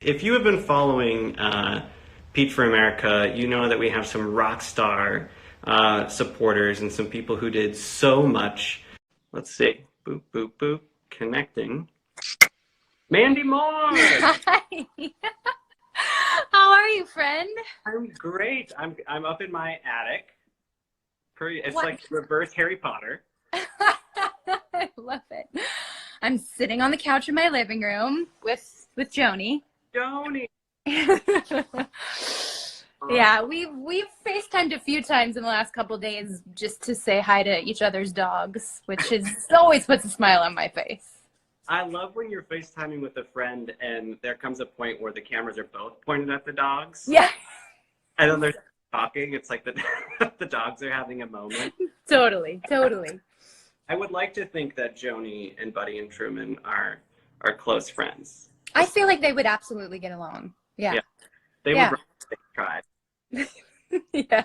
If you have been following Pete for America, you know that we have some rock star supporters and some people who did so much. Let's see. Boop, boop, boop. Connecting. Mandy Moore! Hi. How are you, friend? I'm great. I'm up in my attic. It's What? like reverse Harry Potter. I love it. I'm sitting on the couch in my living room with Joni. Joni! Yeah, we've FaceTimed a few times in the last couple of days just to say hi to each other's dogs, which is always puts a smile on my face. I love when you're FaceTiming with a friend and there comes a point where the cameras are both pointed at the dogs. Yeah, And then they're talking. It's like the the dogs are having a moment. totally, totally. I would like to think that Joni and Buddy and Truman are close friends. I feel like they would absolutely get along. Yeah. Yeah, they would Yeah. rather they tried. Yes.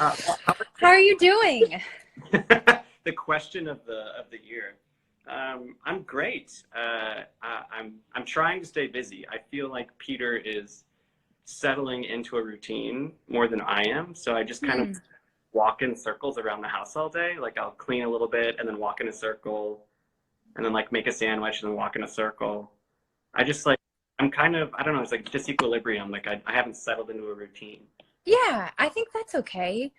How How are you doing? the question of the year. I'm great. I'm trying to stay busy. I feel like Peter is settling into a routine more than I am. So I just kind of walk in circles around the house all day. Like I'll clean a little bit and then walk in a circle and then like make a sandwich and then walk in a circle. I just like, I'm kind of, I don't know, it's like disequilibrium. Like I haven't settled into a routine. Yeah, I think that's okay.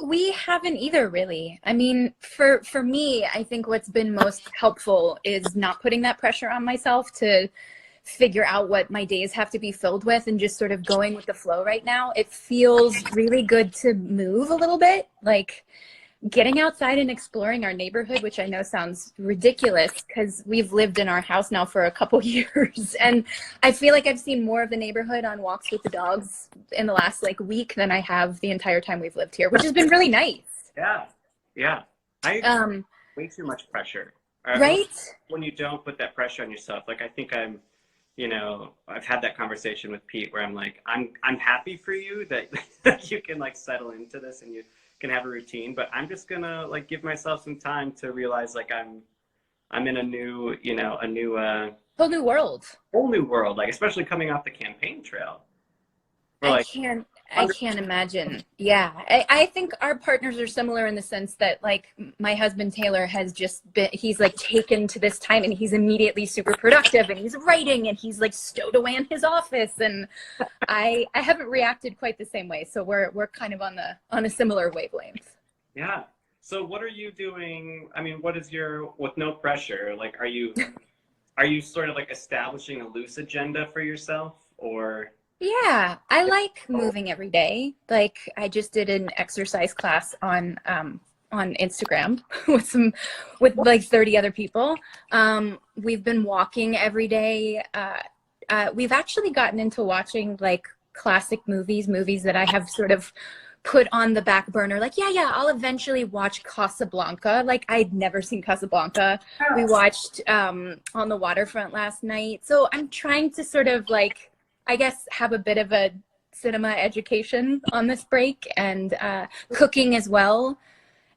We haven't either, really. I mean, for me, I think what's been most helpful is not putting that pressure on myself to figure out what my days have to be filled with and just sort of going with the flow right now. It feels really good to move a little bit, like getting outside and exploring our neighborhood, which I know sounds ridiculous because we've lived in our house now for a couple years. And I feel like I've seen more of the neighborhood on walks with the dogs in the last like week than I have the entire time we've lived here, which has been really nice. Yeah. Yeah. I Um, way too much pressure. right? When you don't put that pressure on yourself, like I think I've had that conversation with Pete where I'm like, I'm happy for you that that you can like settle into this and you can have a routine, but I'm just gonna like give myself some time to realize like I'm in a new, a new Whole new world. whole new world, like especially coming off the campaign trail. We're I like can't I under can't imagine. Yeah. I think our partners are similar in the sense that like my husband Taylor has just been he's like taken to this time and he's immediately super productive and he's writing and he's like stowed away in his office and I haven't reacted quite the same way. So we're kind of on a similar wavelength. yeah. So what are you doing? I mean, what is your with no pressure? Like are you sort of like establishing a loose agenda for yourself or Yeah, I like moving every day. Like I just did an exercise class on Instagram with like 30 other people. We've been walking every day. We've actually gotten into watching like classic movies that I have sort of put on the back burner. Like, yeah, I'll eventually watch Casablanca. Like I'd never seen Casablanca. We watched On the Waterfront last night. So I'm trying to sort of like I guess, have a bit of a cinema education on this break and cooking as well.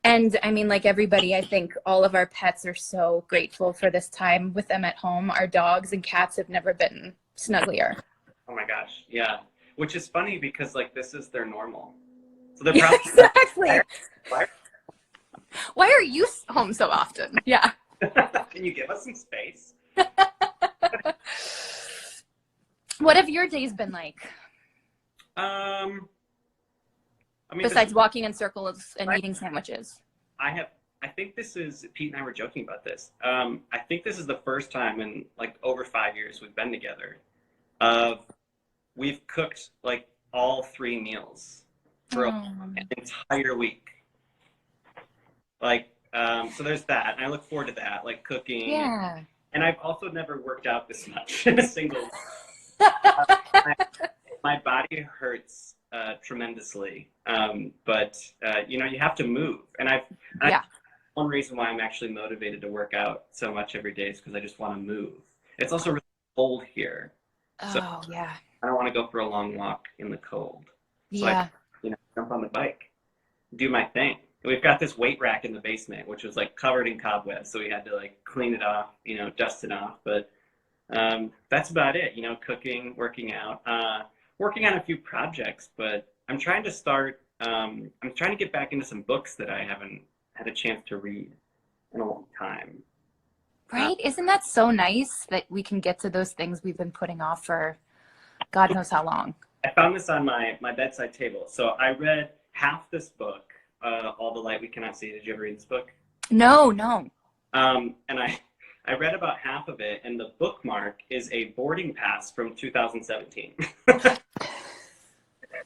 And I mean, like everybody, I think all of our pets are so grateful for this time with them at home. Our dogs and cats have never been snugglier. oh my gosh, yeah. Which is funny because like this is their normal. So they're Yeah, probably exactly. why Why are you home so often? Yeah. can you give us some space? What have your days been like Um, I mean, besides walking in circles and I, eating sandwiches? I think this is, Pete and I were joking about this. I think this is the first time in like over 5 years we've been together. We've cooked like all three meals for Um, an entire week. Like, so there's that. And I look forward to that, like cooking. yeah. And I've also never worked out this much in a single, my, my body hurts tremendously. But you have to move. And Yeah. one reason why I'm actually motivated to work out so much every day is because I just want to move. It's also really cold here, so Oh, yeah. I don't want to go for a long walk in the cold. So Yeah. jump on the bike, do my thing. And we've got this weight rack in the basement, which was like covered in cobwebs, so we had to like clean it off, dust it off. But That's about it. You know, cooking, working out, working on a few projects, but I'm trying to start. I'm trying to get back into some books that I haven't had a chance to read in a long time. Uh, Right? Isn't that so nice that we can get to those things we've been putting off for God knows how long? I found this on my bedside table. So I read half this book, All the Light We Cannot See. Did you ever read this book? No, no. And I read about half of it, and the bookmark is a boarding pass from 2017.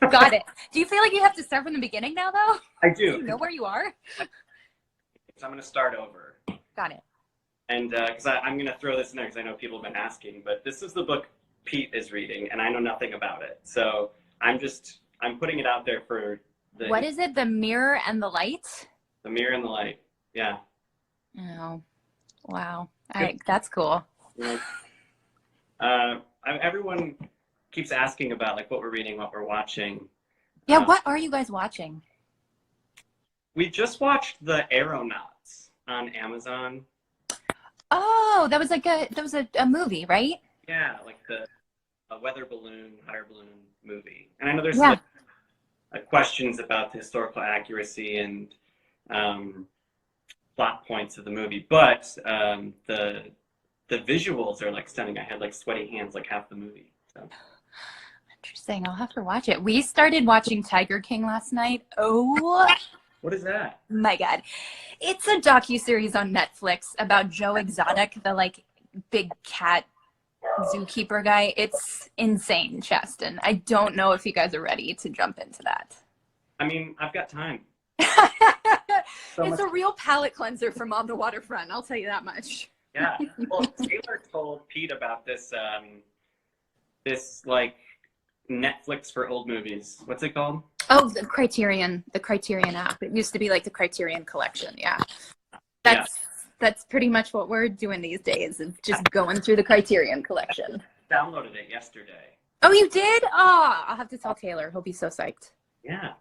Got it. Do you feel like you have to start from the beginning now, though? I Do you do. know where you are? So I'm going to start over. Got it. And because I'm going to throw this in there because I know people have been asking, but this is the book Pete is reading, and I know nothing about it. So I'm putting it out there for What is it? The Mirror and the Light? the mirror and the light. Yeah. Oh, wow. That's cool. Yeah. Everyone keeps asking about like what we're reading, what we're watching. Yeah, what are you guys watching? We just watched The Aeronauts on Amazon. Oh, that was a movie, right? Yeah, like a weather balloon, hot air balloon movie. And I know there's Yeah. questions about the historical accuracy and plot points of the movie, but the visuals are like stunning. I had like sweaty hands like half the movie. So Interesting. I'll have to watch it. We started watching Tiger King last night. Oh what is that? my God. It's a docuseries on Netflix about Joe Exotic, the like big cat zookeeper guy. It's insane, Chasten. I don't know if you guys are ready to jump into that. I mean, I've got time. It's a real palate cleanser from On the Waterfront, I'll tell you that much. Yeah. Well, Taylor told Pete about this this like Netflix for old movies. What's it called? Oh, the Criterion app. It used to be like the Criterion collection. Yeah. That's pretty much what we're doing these days, is just going through the Criterion collection. Downloaded it yesterday. Oh, you did? Oh, I'll have to tell Taylor. He'll be so psyched. Yeah.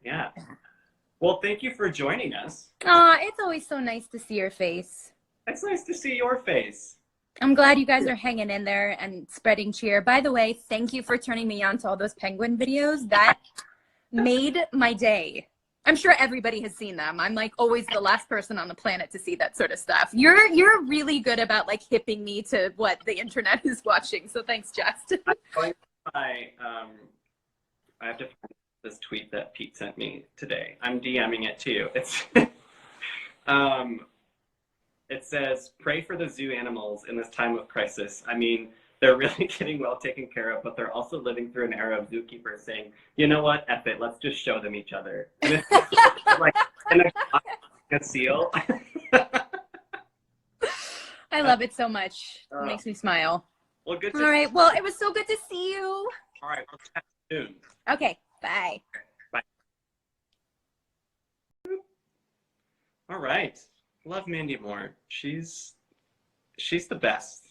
Yeah. Well, thank you for joining us. It's always so nice to see your face. It's nice to see your face. I'm glad you guys are hanging in there and spreading cheer. By the way, thank you for turning me on to all those penguin videos. That made my day. I'm sure everybody has seen them. I'm like always the last person on the planet to see that sort of stuff. You're really good about like hipping me to what the internet is watching. So thanks, Justin. I have to find this tweet that Pete sent me today. I'm DMing it to you. It's it says, "Pray for the zoo animals in this time of crisis. I mean, they're really getting well taken care of, but they're also living through an era of zookeepers saying, you know what, F it, let's just show them each other." And it's like a seal. I love it so much. It makes me smile. Well, good to All right. Well, it was so good to see you. All right, we'll chat soon. Okay. Bye. Bye. All right. Love Mandy Moore. She's the best.